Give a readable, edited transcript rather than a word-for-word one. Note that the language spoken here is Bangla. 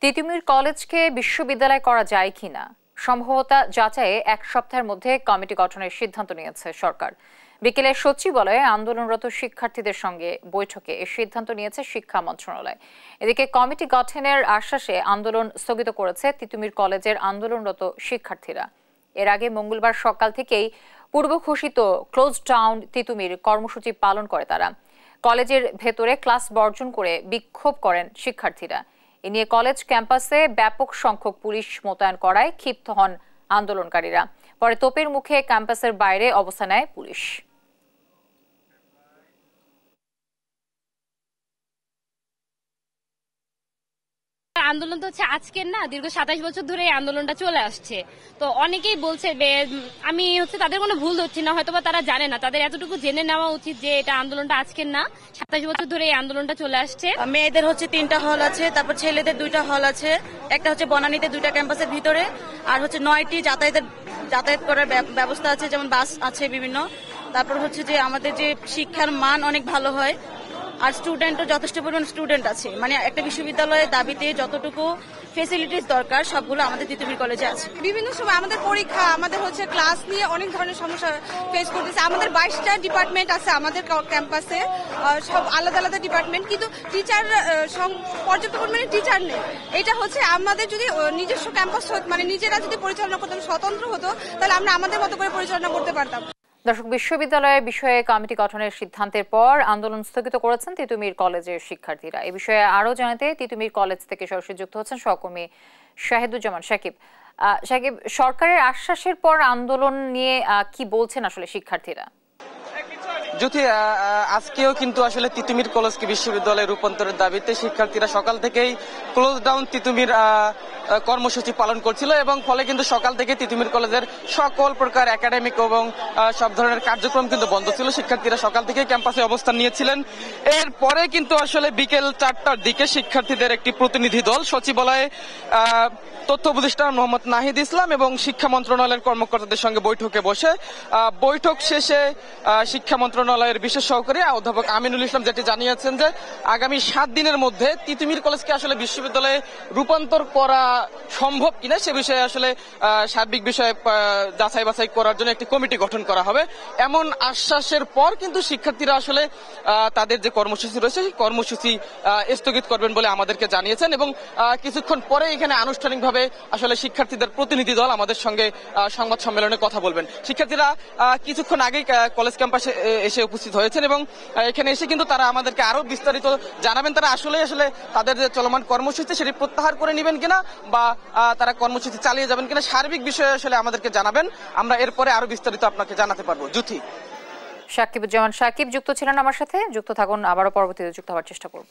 তিতুমির কলেজকে বিশ্ববিদ্যালয় করা যায় কিনা সম্ভবতা যাচাইয়ে এক সপ্তাহের মধ্যে কমিটি গঠনের সিদ্ধান্ত নিয়েছে সরকার। বিকেলে সচিবালয়ে আন্দোলনরত শিক্ষার্থীদের সঙ্গে বৈঠকে এই সিদ্ধান্ত নিয়েছে শিক্ষা মন্ত্রণালয়। এদিকে কমিটি গঠনের আশ্বাসে আন্দোলন স্থগিত করেছে তিতুমির কলেজের আন্দোলনরত শিক্ষার্থীরা। এর আগে মঙ্গলবার সকাল থেকেই পূর্ব ঘোষিত ক্লোজ ডাউন তিতুমির কর্মসূচি পালন করে তারা। কলেজের ভেতরে ক্লাস বর্জন করে বিক্ষোভ করেন শিক্ষার্থীরা। এ নিয়ে কলেজ ক্যাম্পাসে ব্যাপক সংখ্যক পুলিশ মোতায়েন করায় ক্ষিপ্ত হন আন্দোলনকারীরা। পরে তোপের মুখে ক্যাম্পাসের বাইরে অবস্থান নেয় পুলিশ। আন্দোলন তো হচ্ছে আজকের না, দীর্ঘ 27 বছর ধরে এই আন্দোলনটা চলে আসছে। তো অনেকেই বলছে, আমি হচ্ছে তাদের কোনো ভুল ধরছি না, হয়তোবা তারা জানে না, তাদের এতটুকু জেনে নেওয়া উচিত যে এটা আন্দোলনটা আজকের না, 27 বছর ধরে এই আন্দোলনটা চলে আসছে। মেয়েদের হচ্ছে 3টা হল আছে, তারপর ছেলেদের 2টা হল আছে, একটা হচ্ছে বনানীতে 2টা ক্যাম্পাসের ভিতরে, আর হচ্ছে 9টি যাতায়াত করার ব্যবস্থা আছে, যেমন বাস আছে বিভিন্ন। তারপর হচ্ছে যে আমাদের যে শিক্ষার মান অনেক ভালো হয়, আর স্টুডেন্টও যথেষ্ট পরিমাণ স্টুডেন্ট আছে। মানে একটা বিশ্ববিদ্যালয়ের দাবিতে যতটুকু ফেসিলিটিস দরকার সবগুলো আমাদের তিতুমির কলেজে আছে। বিভিন্ন সময় আমাদের পরীক্ষা, আমাদের হচ্ছে ক্লাস নিয়ে অনেক ধরনের সমস্যা ফেস করতেছে। আমাদের 22টা ডিপার্টমেন্ট আছে আমাদের ক্যাম্পাসে, সব আলাদা আলাদা ডিপার্টমেন্ট, কিন্তু টিচার পর্যাপ্ত পরিমাণে টিচার নেই। এটা হচ্ছে আমাদের যদি নিজস্ব ক্যাম্পাস মানে নিজেরা যদি পরিচালনা করতাম, স্বতন্ত্র হতো, তাহলে আমরা আমাদের মতো করে পরিচালনা করতে পারতাম। দর্শক, বিশ্ববিদ্যালয়ের বিষয়ে কমিটি গঠনের সিদ্ধান্তের পর আন্দোলন স্থগিত করেছেন তিতুমির কলেজের শিক্ষার্থীরা। এ বিষয়ে আরো জানাতে তিতুমির কলেজ থেকে সরাসরি যুক্ত হচ্ছেন সহকর্মী শাহিদুজ্জামান সাকিব। সাকিব, সরকারের আশ্বাসের পর আন্দোলন নিয়ে কি বলছেন আসলে শিক্ষার্থীরা? জ্যোতি, আজকেও কিন্তু আসলে তিতুমির কলেজকে বিশ্ববিদ্যালয়ে রূপান্তরের দাবিতে শিক্ষার্থীরা সকাল থেকেই ক্লোজ ডাউন তিতুমির কর্মসূচি পালন করছিল, এবং ফলে কিন্তু সকাল থেকে তিতুমির কলেজের সকল প্রকার একাডেমিক এবং সব ধরনের কার্যক্রম কিন্তু বন্ধ ছিল। শিক্ষার্থীরা সকাল থেকে ক্যাম্পাসে অবস্থান নিয়েছিলেন। এরপরে কিন্তু আসলে বিকেল 4টার দিকে শিক্ষার্থীদের একটি প্রতিনিধি দল সচিবালয়ে তথ্য উপদেষ্টা মোহাম্মদ নাহিদ ইসলাম এবং শিক্ষা মন্ত্রণালয়ের কর্মকর্তাদের সঙ্গে বৈঠকে বসে বৈঠক শেষে শিক্ষা মন্ত্রণালয়ের বিশেষ সহকারী অধ্যাপক আমিনুল ইসলাম যেটি জানিয়েছেন যে আগামী 7 দিনের মধ্যে তিতুমির কলেজকে আসলে বিশ্ববিদ্যালয়ে রূপান্তর করা সম্ভব কিনা সে বিষয়ে আসলে সার্বিক বিষয়ে যাচাই বাছাই করার জন্য একটি কমিটি গঠন করা হবে। এমন আশ্বাসের পর কিন্তু শিক্ষার্থীরা আসলে তাদের যে কর্মসূচি রয়েছে সেই কর্মসূচি স্থগিত করবেন বলে আমাদেরকে জানিয়েছেন, এবং কিছুক্ষণ পরে এখানে আনুষ্ঠানিকভাবে আসলে শিক্ষার্থীদের প্রতিনিধি দল আমাদের সঙ্গে সংবাদ সম্মেলনে কথা বলবেন। শিক্ষার্থীরা কিছুক্ষণ আগেই কলেজ ক্যাম্পাসে এসে উপস্থিত হয়েছেন, এবং এখানে এসে কিন্তু তারা আমাদেরকে আরো বিস্তারিত জানাবেন তারা আসলে তাদের যে চলমান কর্মসূচি সেটি প্রত্যাহার করে নেবেন কিনা বা তারা কর্মসূচি চালিয়ে যাবেন কিনা সার্বিক বিষয়ে আসলে আমাদেরকে জানাবেন। আমরা এরপরে আরো বিস্তারিত আপনাকে জানাতে পারবো। জ্যোতি, সাকিবুজ্জামান সাকিব যুক্ত ছিলেন আমার সাথে। যুক্ত থাকুন, আবারও পরবর্তীতে যুক্ত হওয়ার চেষ্টা করব।